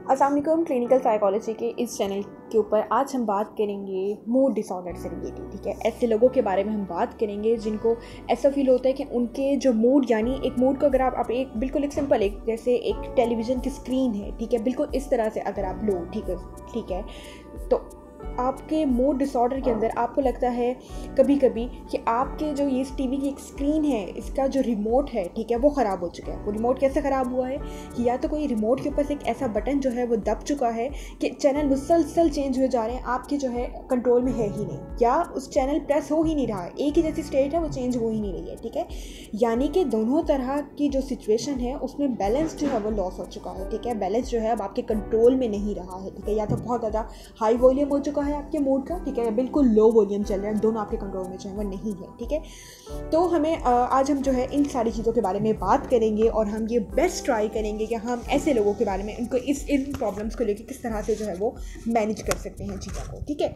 अस्सलाम वालेकुम। Clinical psychology के इस चैनल के ऊपर आज हम बात करेंगे मूड डिसऑर्डर से रिलेटेड। ठीक है, ऐसे लोगों के बारे में हम बात करेंगे जिनको ऐसा फील होता है कि उनके जो मूड, यानी एक मूड को अगर आप एक बिल्कुल एक सिंपल एक जैसे एक टेलीविज़न की स्क्रीन है, ठीक है, बिल्कुल इस तरह से अगर आप लो, ठीक है, तो आपके मूड डिसऑर्डर के अंदर आपको लगता है कभी कभी कि आपके जो ये टीवी की एक स्क्रीन है, इसका जो रिमोट है, ठीक है, वो ख़राब हो चुका है। वो रिमोट कैसे ख़राब हुआ है कि या तो कोई रिमोट के ऊपर से एक ऐसा बटन जो है वो दब चुका है कि चैनल मुसलसल चेंज हो जा रहे हैं, आपके जो है कंट्रोल में है ही नहीं, या उस चैनल प्रेस हो ही नहीं रहा है, एक ही जैसी स्टेट है, वो चेंज हो ही नहीं रही है। ठीक है, यानी कि दोनों तरह की जो सिचुएशन है उसमें बैलेंस जो है वो लॉस हो चुका है। ठीक है, बैलेंस जो है अब आपके कंट्रोल में नहीं रहा है। ठीक है, या तो बहुत ज़्यादा हाई वॉल्यूम हो चुका है आपके मूड का, ठीक है, बिल्कुल लो वॉल्यूम चल रहा है, दोनों आपके कंट्रोल में जो है वो नहीं है। ठीक है, तो हमें आज हम जो है इन सारी चीज़ों के बारे में बात करेंगे और हम ये बेस्ट ट्राई करेंगे कि हम ऐसे लोगों के बारे में इनको इन प्रॉब्लम्स को लेकर किस तरह से जो है वो मैनेज कर सकते हैं चीज़ों को। ठीक है,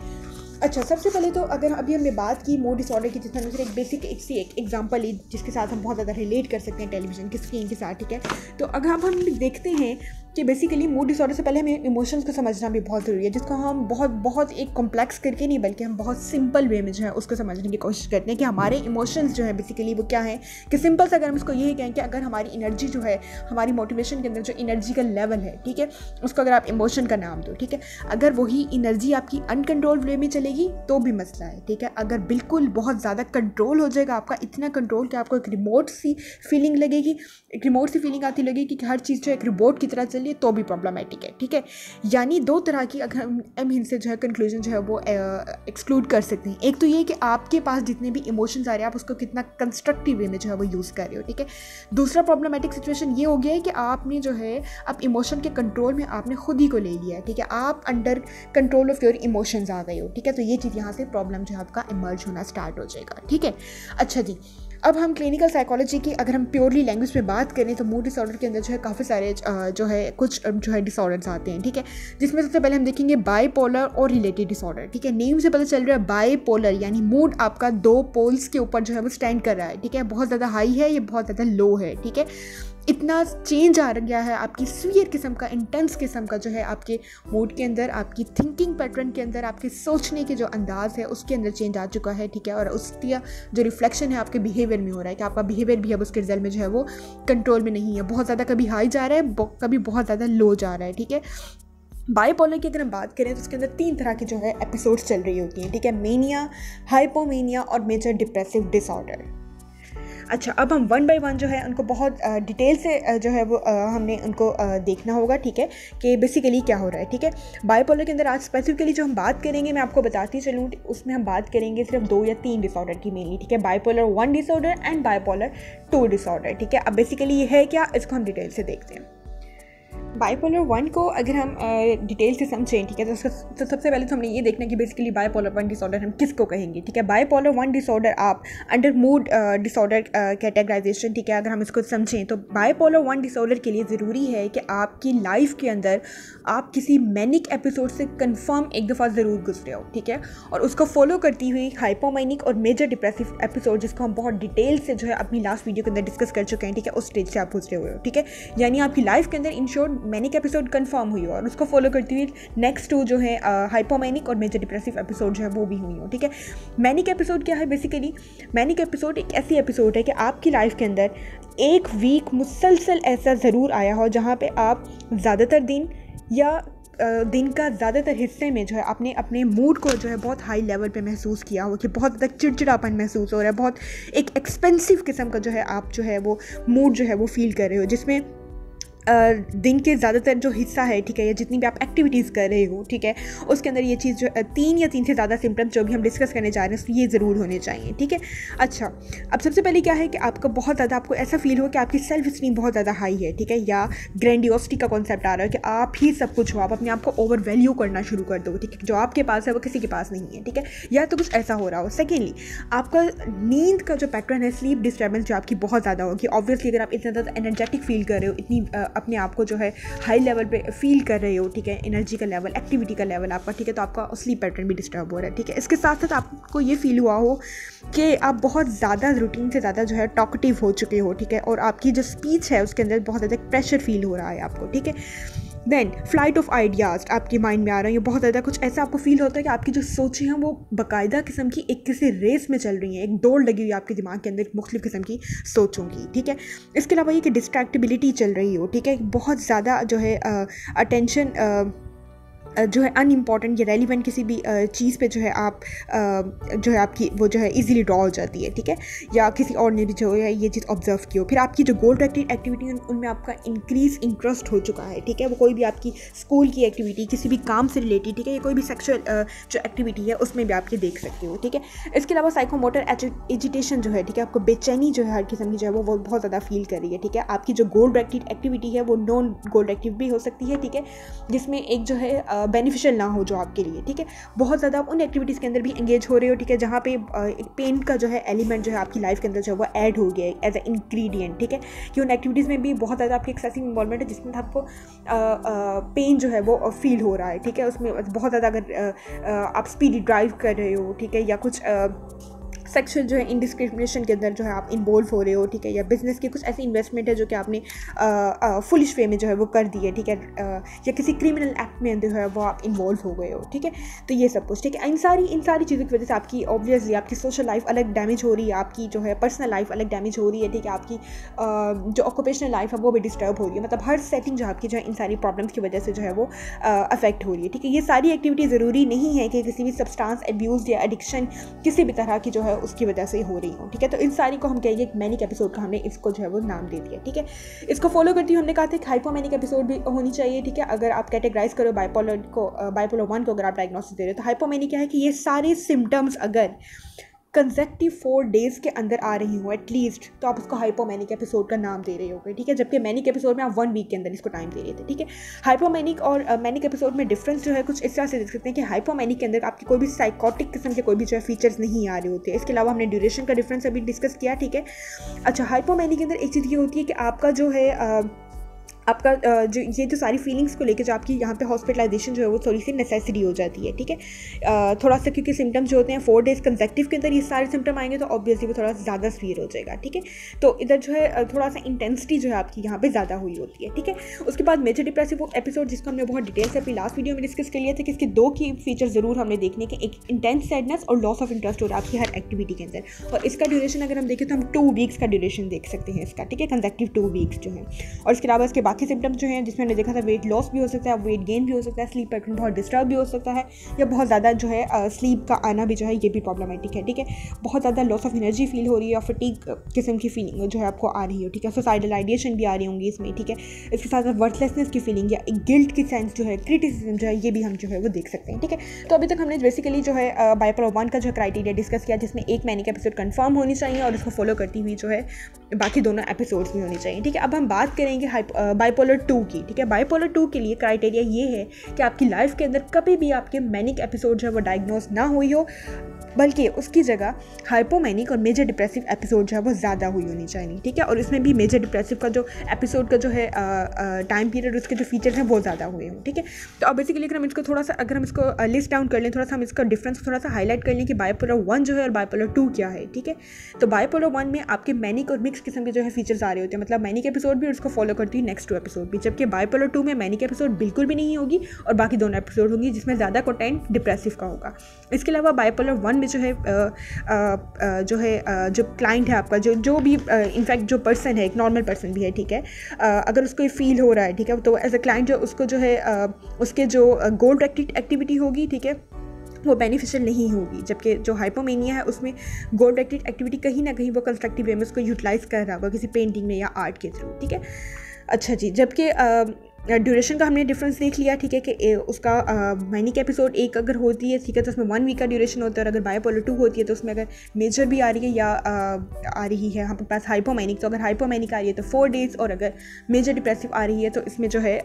अच्छा, सबसे पहले तो अगर अभी हमने बात की मूड डिसऑर्डर की, जिसमें एक बेसिक एक एग्जांपल ली जिसके साथ हम बहुत ज़्यादा रिलेट कर सकते हैं टेलीविज़न की स्क्रीन के साथ। ठीक है, तो अगर हम देखते हैं कि बेसिकली मूड डिसऑर्डर से पहले हमें इमोशंस को समझना भी बहुत ज़रूरी है, जिसको हम बहुत एक कॉम्प्लेक्स करके नहीं, बल्कि हम बहुत सिंपल वे में जो है उसको समझने की कोशिश करते हैं कि हमारे इमोशंस जो है बेसिकली वो क्या है। कि सिंपल से अगर हम इसको यही कहें कि अगर हमारी एनर्जी जो है, हमारी मोटिवेशन के अंदर जो एनर्जी का लेवल है, ठीक है, उसको अगर आप इमोशन का नाम दो, ठीक है, अगर वही एनर्जी आपकी अनकंट्रोल्ड वे में चलेगी तो भी मसला है। ठीक है, अगर बिल्कुल बहुत ज़्यादा कंट्रोल हो जाएगा आपका, इतना कंट्रोल कि आपको एक रिमोट सी फीलिंग लगेगी, एक रिमोट सी फीलिंग आती लगेगी कि हर चीज़ जो एक रिमोट की तरह चलिए, तो भी प्रॉब्लमेटिक है। ठीक है, यानी दो तरह की अगर हम इनसे जो है कंक्लूजन जो है वो एक्सक्लूड कर सकते हैं। एक तो ये कि आपके पास जितने भी इमोशंस आ रहे हैं आप उसको कितना कंस्ट्रक्टिव वे में जो है वो यूज़ कर रहे हो। ठीक है, दूसरा प्रॉब्लमेटिक सिचुएशन ये हो गया है कि आपने जो है अब इमोशन के कंट्रोल में आपने खुद ही को ले लिया है। ठीक है, आप under control of your emotions आ गए हो। ठीक है, तो ये चीज़ यहाँ से प्रॉब्लम जो है आपका इमर्ज होना स्टार्ट हो जाएगा। ठीक है, अच्छा जी, अब हम क्लिनिकल साइकोलॉजी की अगर हम प्योरली लैंग्वेज में बात करें तो मूड डिसऑर्डर के अंदर जो है काफ़ी सारे जो है कुछ जो है डिसऑर्डर्स आते हैं। ठीक है, जिसमें सबसे पहले हम देखेंगे बाईपोलर और रिलेटेड डिसऑर्डर। ठीक है, नेम से पता चल रहा है बाईपोलर यानी मूड आपका दो पोल्स के ऊपर जो है वो स्टैंड कर रहा है। ठीक है, बहुत ज़्यादा हाई है, ये बहुत ज़्यादा लो है। ठीक है, इतना चेंज आ गया है आपकी सीवियर किस्म का, इंटेंस किस्म का जो है आपके मूड के अंदर, आपकी थिंकिंग पैटर्न के अंदर, आपके सोचने के जो अंदाज है उसके अंदर चेंज आ चुका है। ठीक है, और उसका जो रिफ्लेक्शन है आपके बिहेवियर में हो रहा है कि आपका बिहेवियर भी अब उसके रिजल्ट में जो है वो कंट्रोल में नहीं है, बहुत ज़्यादा कभी हाई जा रहा है, कभी बहुत ज़्यादा लो जा रहा है। ठीक है, बाईपोलर की अगर हम बात करें तो उसके अंदर 3 तरह की जो है एपिसोड्स चल रही होती हैं। ठीक है, मेनिया, हाइपोमेनिया और मेजर डिप्रेसिव डिसऑर्डर। अच्छा, अब हम वन बाय वन जो है उनको बहुत डिटेल से जो है वो हमने उनको देखना होगा। ठीक है, कि बेसिकली क्या हो रहा है। ठीक है, बाईपोलर के अंदर आज स्पेसिफिकली जो हम बात करेंगे, मैं आपको बताती चलूँ, उसमें हम बात करेंगे सिर्फ 2 या 3 डिसऑर्डर की मेनली। ठीक है, bipolar 1 disorder and bipolar 2 disorder. ठीक है, अब बेसिकली ये है क्या, इसको हम डिटेल से देखते हैं। बाईपोलर 1 को अगर हम डिटेल से समझें, ठीक है, तो सबसे पहले तो हमने ये देखना कि बेसिकली बाईपोलर 1 डिसऑर्डर हम किसको कहेंगे। ठीक है, बाईपोलर 1 डिसऑर्डर आप अंडर मूड डिसऑर्डर कैटेगराइजेशन, ठीक है, अगर हम इसको समझें तो बाईपोलर 1 डिसऑर्डर के लिए ज़रूरी है कि आपकी लाइफ के अंदर आप किसी मैनिक एपिसोड से कन्फर्म एक दफ़ा ज़रूर गुजरे हो। ठीक है, और उसको फॉलो करती हुई हाइपोमैनिक और मेजर डिप्रेसिव एपिसोड, जिसको हम बहुत डिटेल से जो है अपनी लास्ट वीडियो के अंदर डिस्कस कर चुके हैं। ठीक है, उस स्टेज से आप गुजरे हुए हो। ठीक है, यानी आपकी लाइफ के अंदर in short manic episode confirm हुई हो और उसको फॉलो करती हुई नेक्स्ट 2 जो है हाइपोमैनिक और मेजर डिप्रेसिव एपिसोड जो है वो भी हुई हो। ठीक है, मैनिक एपिसोड क्या है, बेसिकली मैनिक एपिसोड एक ऐसी एपिसोड है कि आपकी लाइफ के अंदर एक वीक मुसलसल ऐसा ज़रूर आया हो जहाँ पे आप ज़्यादातर दिन या दिन का ज़्यादातर हिस्से में जो है आपने अपने मूड को जो है बहुत हाई लेवल पे महसूस किया हो कि बहुत ज़्यादा चिड़चिड़ापन महसूस हो रहा है, बहुत एक एक्सपेंसिव किस्म का जो है आप जो है वो मूड जो है वो फील कर रहे हो, जिसमें दिन के ज़्यादातर जो हिस्सा है, ठीक है, या जितनी भी आप एक्टिविटीज़ कर रहे हो, ठीक है, उसके अंदर ये चीज़ जो 3 या 3 से ज़्यादा सिम्टम्स जो भी हम डिस्कस करने जा रहे हैं ये ज़रूर होने चाहिए। ठीक है, अच्छा, अब सबसे पहले क्या है कि आपको बहुत ज़्यादा आपको ऐसा फील हो कि आपकी सेल्फ स्टीम बहुत ज़्यादा हाई है। ठीक है, या ग्रैंडियोसिटी का कॉन्सेप्ट आ रहा है कि आप ही सब कुछ हो, आप अपने आप को ओवर वैल्यू करना शुरू कर दो। ठीक है, जो आपके पास है वो किसी के पास नहीं है। ठीक है, या तो कुछ ऐसा हो रहा हो। सेकेंडली, आपका नींद का जो पैटर्न है, स्लीप डिस्टर्बेंस जो आपकी बहुत ज़्यादा होगी। ऑब्वियसली अगर आप इतना ज़्यादा एनर्जेटिक फील कर रहे हो, इतनी अपने आप को जो है हाई लेवल पे फील कर रहे हो, ठीक है, एनर्जी का लेवल, एक्टिविटी का लेवल आपका, ठीक है, तो आपका स्लीप पैटर्न भी डिस्टर्ब हो रहा है। ठीक है, इसके साथ साथ आपको ये फील हुआ हो कि आप बहुत ज़्यादा रूटीन से ज़्यादा जो है टॉकटिव हो चुके हो। ठीक है, और आपकी जो स्पीच है उसके अंदर बहुत ज़्यादा प्रेशर फील हो रहा है आपको। ठीक है, देन फ्लाइट ऑफ आइडियाज़ आपके माइंड में आ रहा है, ये बहुत ज़्यादा कुछ ऐसा आपको फील होता है कि आपकी जो सोचें हैं वो बाकायदा किस्म की एक किसी रेस में चल रही हैं, एक दौड़ लगी हुई है आपके दिमाग के अंदर मुख्तलिफ किस्म की सोचों की, ठीक है। इसके अलावा ये कि डिस्ट्रैक्टिबिलिटी चल रही हो, ठीक है, बहुत ज़्यादा जो है अटेंशन जो है अनइम्पॉर्टेंट या रेलिवेंट किसी भी चीज़ पे जो है आप जो है आपकी वो जो है इजीली ड्रॉ हो जाती है, ठीक है, या किसी और ने भी जो है ये चीज़ ऑब्जर्व की हो। फिर आपकी जो गोल डायरेक्टेड एक्टिविटी उनमें आपका इंक्रीज इंटरेस्ट हो चुका है, ठीक है, वो कोई भी आपकी स्कूल की एक्टिविटी, किसी भी काम से रिलेटेड, ठीक है, या कोई भी सेक्सुअल जो एक्टिविटी है उसमें भी आप ये देख सकते हो, ठीक है। इसके अलावा साइकोमोटर एजिटेशन जो है, ठीक है, आपको बेचैनी जो है हर किस्म की जो है वो बहुत ज़्यादा फील कर रही है, ठीक है। आपकी जो गोल डायरेक्टेड एक्टिविटी है वो नॉन गोल डायरेक्टिव भी हो सकती है, ठीक है, जिसमें एक जो है बेनिफिशियल ना हो जो आपके लिए, ठीक है। बहुत ज़्यादा आप उन एक्टिविटीज़ के अंदर भी एंगेज हो रहे हो, ठीक है, जहाँ पे एक पेन का जो है एलिमेंट जो है आपकी लाइफ के अंदर जो है वो ऐड हो गया है एज ए इंग्रेडिएंट, ठीक है, कि उन एक्टिविटीज़ में भी बहुत ज़्यादा आपकी एक्सेसिव इन्वॉल्वमेंट है जिसमें आपको पेन जो है वो फील हो रहा है, ठीक है। उसमें बहुत ज़्यादा अगर आप स्पीडी ड्राइव कर रहे हो, ठीक है, या कुछ सेक्सुअल जो है इंडिस्क्रिमिनेशन के अंदर जो है आप इन्वॉल्व हो रहे हो, ठीक है, या बिजनेस की कुछ ऐसी इन्वेस्टमेंट है जो कि आपने फुलिश वे में जो है वो कर दी है, ठीक है, या किसी क्रिमिनल एक्ट में जो है वो आप इन्वॉल्व हो गए हो, ठीक है। तो ये सब कुछ, ठीक है, इन सारी चीज़ों की वजह से आपकी ऑब्वियसली आपकी सोशल लाइफ अलग डैमेज हो रही है, आपकी जो है पर्सनल लाइफ अलग डैमेज हो रही है, ठीक है, आपकी जो ऑक्यूपेशनल लाइफ है वो भी डिस्टर्ब हो रही है, मतलब हर सेटिंग जो आपकी जो है इन सारी प्रॉब्लम्स की वजह से जो है वो अफेक्ट हो रही है, ठीक है। ये सारी एक्टिविटी ज़रूरी नहीं है कि किसी भी सब्सटेंस एब्यूज़ या एडिक्शन किसी भी तरह की जो है उसकी वजह से हो रही हूँ, ठीक है। तो इन सारी को हम कहेंगे एक मैनिक एपिसोड का हमने इसको जो है वो नाम दे दिया, ठीक है। इसको फॉलो करती हूँ हमने कहा था कि हाइपोमैनिक एपिसोड भी होनी चाहिए, ठीक है। अगर आप कैटेगराइज करो बाइपोलर 1 को अगर आप डायग्नोसिस दे रहे हो तो हाइपोमैनिक क्या है कि ये सारे सिम्टम्स अगर कंसेक्टिव 4 डेज़ के अंदर आ रही हो एटलीस्ट, तो आप उसको हाइपोमैनिक एपिसोड का नाम दे रहे होगे, ठीक है। जबकि मैनिक एपिसोड में आप 1 वीक के अंदर इसको टाइम दे रहे थे, ठीक है। हाइपोमैनिक और मैनिक एपिसोड में डिफरेंस जो है कुछ इस तरह से देख सकते हैं कि हाइपोमैनिक के अंदर आपकी कोई भी साइकोटिक किस्म के कोई भी जो है फीचर्स नहीं आ रहे होते। इसके अलावा हमने ड्यूरेशन का डिफरेंस अभी डिस्कस किया, ठीक है। अच्छा, हाइपोमैनिक के अंदर एक चीज़ ये होती है कि आपका जो है आपका जो ये जो सारी फीलिंग्स को लेकर जो आपकी यहाँ पे हॉस्पिटलाइजेशन जो है वो थोड़ी सी नेसेसरी हो जाती है, ठीक है। थोड़ा सा क्योंकि सिम्टम्स जो होते हैं 4 डेज़ कंसेक्टिव के अंदर ये सारे सिम्टम आएंगे तो ऑब्वियसली वो थोड़ा ज़्यादा सीवियर हो जाएगा, ठीक है। तो इधर जो है थोड़ा सा इंटेंसिटी जो है आपकी यहाँ पे ज़्यादा हुई होती है, ठीक है। उसके बाद मेजर डिप्रेसिव एपिसोड जिसको हमने बहुत डिटेल से अपनी लास्ट वीडियो में डिस्कस कर लिया था कि इसके 2 की फीचर ज़रूर हमने देखने के, एक इंटेंस सैडनेस और लॉस ऑफ इंटरेस्ट हो रहा है आपकी हर एक्टिविटी के अंदर। और इसका ड्यूरेशन अगर हम देखें तो हम 2 वीक्स का ड्यूरेशन देख सकते हैं इसका, ठीक है, कंसेक्टिव 2 वीक्स जो है। और इसके अलावा इसके बाकी सिम्टम्स जो हैं मैंने देखा था वेट लॉस भी हो सकता है, वेट गेन भी हो सकता है, स्लीप पैटर्न बहुत डिस्टर्ब भी हो सकता है, या बहुत ज़्यादा जो है स्लीप का आना भी जो है ये भी प्रॉब्लमेटिक है, ठीक है। बहुत ज़्यादा लॉस ऑफ एनर्जी फील हो रही है और फटीग किस्म की फीलिंग जो है आपको आ रही हो, ठीक है। सुसाइडल आइडिएशन भी आ रही होंगी इसमें, ठीक है। इसके साथ साथ वर्थलेसनेस की फीलिंग या गिल्ट की सेंस जो है, क्रिटिसिज्म जो है ये भी हम जो है वो देख सकते हैं, ठीक है। तो अभी तक हमने बेसिकली जो है बाइपोलर 1 का जो क्राइटेरिया डिस्कस किया जिसमें एक मैनिक एपिसोड कंफर्म होनी चाहिए और उसको फॉलो करती हुई जो है बाकी दोनों एपिसोड्स भी होनी चाहिए, ठीक है। अब हम बात करेंगे बाइपोलर 2 की, ठीक है। बाइपोलर 2 के लिए क्राइटेरिया ये है कि आपकी लाइफ के अंदर कभी भी आपके मैनिक एपिसोड जो है वो डायग्नोस ना हुई हो, बल्कि उसकी जगह हाइपोमैनिक और मेजर डिप्रेसिव एपिसोड जो है वो ज़्यादा हुई होनी चाहिए, ठीक है। और इसमें भी मेजर डिप्रेसिव का जो एपिसोड का जो है टाइम पीरियड उसके जो फीचर्स हैं वो ज़्यादा हुए हों, ठीक है। तो अब बेसिकली अगर हम इसको थोड़ा सा अगर हम इसको लिस्ट डाउन कर लें, थोड़ा सा हम इसका डिफरेंस थोड़ा सा हाईलाइट कर लें कि बाइपोलर 1 जो है और बाइपोलर 2 क्या है, ठीक है। तो बाइपोलर 1 में आपके मैनिक और मिक्स किस्म के जो है फीचर्स आ रहे होते हैं, मतलब मैनिक एपिसोड भी और उसको फॉलो करती है नेक्स्ट 2 एपिसोड भी, जबकि बाइपोलर 2 में मैनिक एपिसोड बिल्कुल भी नहीं होगी और बाकी दोनों एपिसोड होंगी जिसमें ज़्यादा कंटेंट डिप्रेसिव का होगा। इसके अलावा बाइपोलर 1 में जो है जो क्लाइंट है आपका जो भी इनफैक्ट जो पर्सन है एक नॉर्मल पर्सन भी है, ठीक है, अगर उसको ये फील हो रहा है, ठीक है, तो एज अ क्लाइंट जो उसको जो है उसके जो गोल डायरेक्टेड एक्टिविटी होगी, ठीक है, वो बेनिफिशियल नहीं होगी। जबकि जो हाइपोमेनिया है उसमें गोल डायरेक्टेड एक्टिविटी कहीं ना कहीं वो कंस्ट्रक्टिव वे में उसको यूटिलाइज कर रहा होगा किसी पेंटिंग में या आर्ट के थ्रू, ठीक है। अच्छा जी, जबकि ड्यूरेशन का हमने डिफरेंस देख लिया, ठीक है, कि उसका मैनिक एपिसोड 1 अगर होती है, ठीक है, तो उसमें 1 वीक का ड्यूरेशन होता है, और अगर बाइपोलर 2 होती है तो उसमें अगर मेजर भी आ रही है या आ रही है हमारे पास हाइपोमैनिक, तो अगर हाइपोमैनिक आ रही है तो 4 डेज़, और अगर मेजर डिप्रेसिव आ रही है तो इसमें जो है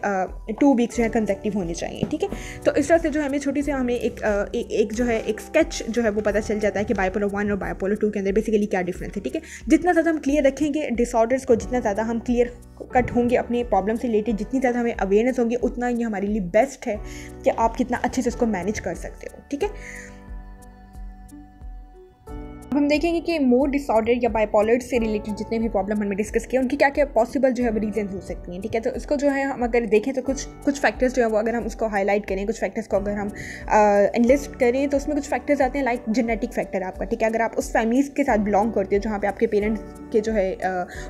2 वीक्स जो है कंसेक्टिव होने चाहिए, ठीक है। तो इस तरह से जो हमें छोटी सी हमें एक जो है एक स्केच जो है वो पता चल जाता है कि बाइपोलर 1 और बाइपोलर 2 के अंदर बेसिकली क्या डिफरेंस है, ठीक है। जितना ज़्यादा हम क्लियर रखेंगे डिसऑर्डर्स को, जितना ज़्यादा हम क्लियर कट होंगे अपने प्रॉब्लम से रिलेटेड, जितनी ज़्यादा हमें अवेयरनेस होंगी, उतना ये हमारे लिए बेस्ट है कि आप कितना अच्छे से उसको मैनेज कर सकते हो, ठीक है। हम देखेंगे कि मूड डिसऑर्डर या बाइपोलर से रिलेटेड जितने भी प्रॉब्लम हमने डिस्कस किए उनकी क्या क्या पॉसिबल जो है रीजन हो सकती हैं, ठीक है। तो इसको जो है हम अगर देखें तो कुछ फैक्टर्स जो है वो अगर हम उसको हाईलाइट करें, कुछ फैक्टर्स को अगर हम एनलिस्ट करें तो उसमें कुछ फैक्टर्स आते हैं लाइक जेनेटिक फैक्टर आपका, ठीक है। अगर आप उस फैमिलीज़ के साथ बिलोंग करते हो जहाँ पे आपके पेरेंट्स के जो है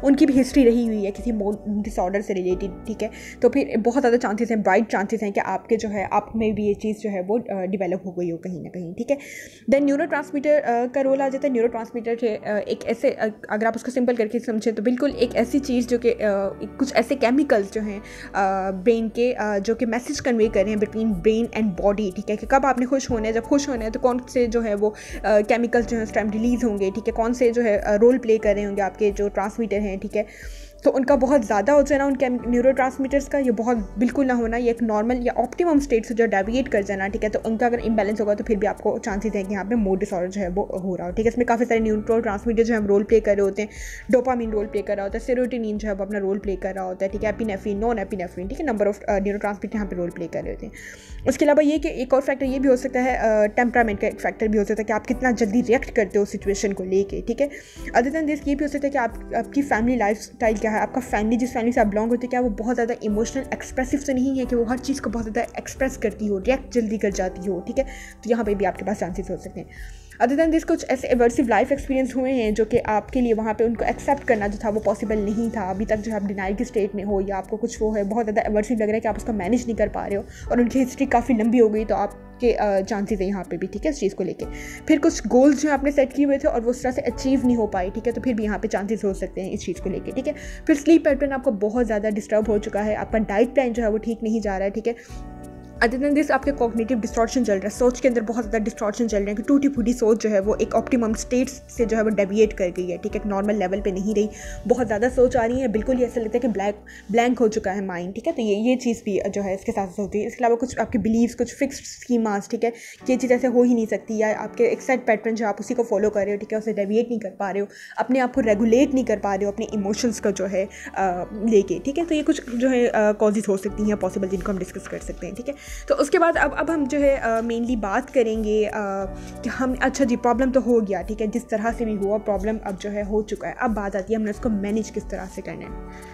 उनकी भी हिस्ट्री रही हुई है किसी मूड डिसऑर्डर से रिलेटेड, ठीक है, तो फिर बहुत ज़्यादा चांसेस हैं, ब्राइट चांसेस हैं कि आपके जो है आप में भी ये चीज़ जो है वो डिवेलप हो गई हो कहीं ना कहीं, ठीक है। देन न्यूरोट्रांसमीटर का रोल आ जाता है। न्यूरोट्रांसमीटर एक ऐसे, अगर आप उसको सिंपल करके समझे तो बिल्कुल एक ऐसी चीज़ जो कि कुछ ऐसे केमिकल्स जो हैं ब्रेन के जो कि मैसेज कन्वे कर रहे हैं बिटवीन ब्रेन एंड बॉडी, ठीक है, कि कब आपने खुश होना है, जब खुश होना है तो कौन से जो है वो केमिकल्स जो है उस टाइम रिलीज़ होंगे, ठीक है, कौन से जो है रोल प्ले कर रहे होंगे आपके जो ट्रांसमीटर हैं, ठीक है। तो उनका बहुत ज़्यादा हो जाना उनके न्यूरोट्रांसमीटर्स का, ये बहुत बिल्कुल ना होना, ये एक नॉर्मल या ऑप्टिमम स्टेट से जो डेविएट कर जाना, ठीक है, तो उनका अगर इम्बैलेंस होगा तो फिर भी आपको चांसेस हैं कि यहाँ पे मूड डिसऑर्डर जो है वो हो रहा हो, ठीक है। इसमें काफ़ी सारे न्यूरोट्रांसमीटर जो है रोल प्ले कर रहे होते हैं। डोपामिन रोल प्ले कर रहा होता है, सेरोटोनिन जो है वो अपना रोल प्ले कर रहा होता है, ठीक है, एपिनेफ्रिन, नॉन एपिनेफ्रिन, ठीक है, नंबर ऑफ न्यूरोट्रांसमीटर यहाँ पे रोल प्ले कर रहे होते हैं। उसके अलावा ये कि एक और फैक्टर ये भी हो सकता है, टेम्परामेंट का एक फैक्टर भी हो सकता है कि आप कितना जल्दी रिएक्ट करते हो सिचुएशन को लेके, ठीक है। अदर देन दिस ये भी हो सकता है कि आपकी फैमिली लाइफ स्टाइल क्या है, आपका फैमिली जिस फैमिली से आप बिलोंग होते हैं क्या वो बहुत ज़्यादा इमोशनल एक्सप्रेसिव तो नहीं है कि वो हर चीज़ को बहुत ज़्यादा एक्सप्रेस करती हो, रिएक्ट जल्दी कर जाती हो, ठीक है, तो यहाँ पे भी आपके पास चांसेस हो सकते हैं। अदर दैन दिस कुछ ऐसे एवर्सिव लाइफ एक्सपीरियंस हुए हैं जो कि आपके लिए वहाँ पे उनको एक्सेप्ट करना जो था वो पॉसिबल नहीं था अभी तक, जो आप डिनाइल की स्टेट में हो या आपको कुछ वो है बहुत ज़्यादा एवर्सिव लग रहा है कि आप उसको मैनेज नहीं कर पा रहे हो और उनकी हिस्ट्री काफ़ी लंबी हो गई, तो आपके चांसेस है यहाँ पे भी, ठीक है, इस चीज़ को लेके। फिर कुछ गोल्स जो आपने सेट किए हुए थे और वो उस तरह से अचीव नहीं हो पाए, ठीक है, तो फिर भी यहाँ पे चांसेस हो सकते हैं इस चीज़ को लेके, ठीक है। फिर स्लीप पैटर्न आपका बहुत ज़्यादा डिस्टर्ब हो चुका है, आपका डाइट प्लान जो है वो ठीक नहीं जा रहा है, ठीक है। अदर देन दिस आपके कॉग्निटिव डिस्टॉर्शन चल रहा है, सोच के अंदर बहुत ज़्यादा डिस्टॉर्शन चल रहे हैं कि टूटी फूटी सोच जो है वो एक ऑप्टिमम स्टेट से जो है वो डेविएट कर गई है, ठीक है, एक नॉर्मल लेवल पे नहीं रही, बहुत ज़्यादा सोच आ रही है, बिल्कुल ये ऐसा लगता है कि ब्लैंक हो चुका है माइंड, ठीक है, तो ये चीज़ भी जो है इसके साथ होती है। इसके अलावा कुछ आपके बिलीव्स, कुछ फिक्स्ड स्कीमास, ठीक है, कि ये चीज़ ऐसे हो ही नहीं सकती, या आपके एक सेट पैटर्न जो आप उसी को फॉलो कर रहे हो, ठीक है, उसे डेविएट नहीं कर पा रहे हो, अपने आप को रेगुलेट नहीं कर पा रहे हो अपने इमोशंस का जो है लेके, ठीक है, तो ये कुछ जो है कॉजेज हो सकती हैं पॉसिबल जिनको हम डिस्कस कर सकते हैं, ठीक है। तो उसके बाद अब हम जो है मेनली बात करेंगे कि हम, अच्छा जी प्रॉब्लम तो हो गया, ठीक है, जिस तरह से भी हुआ प्रॉब्लम अब जो है हो चुका है, अब बात आती है हमने उसको मैनेज किस तरह से करना है।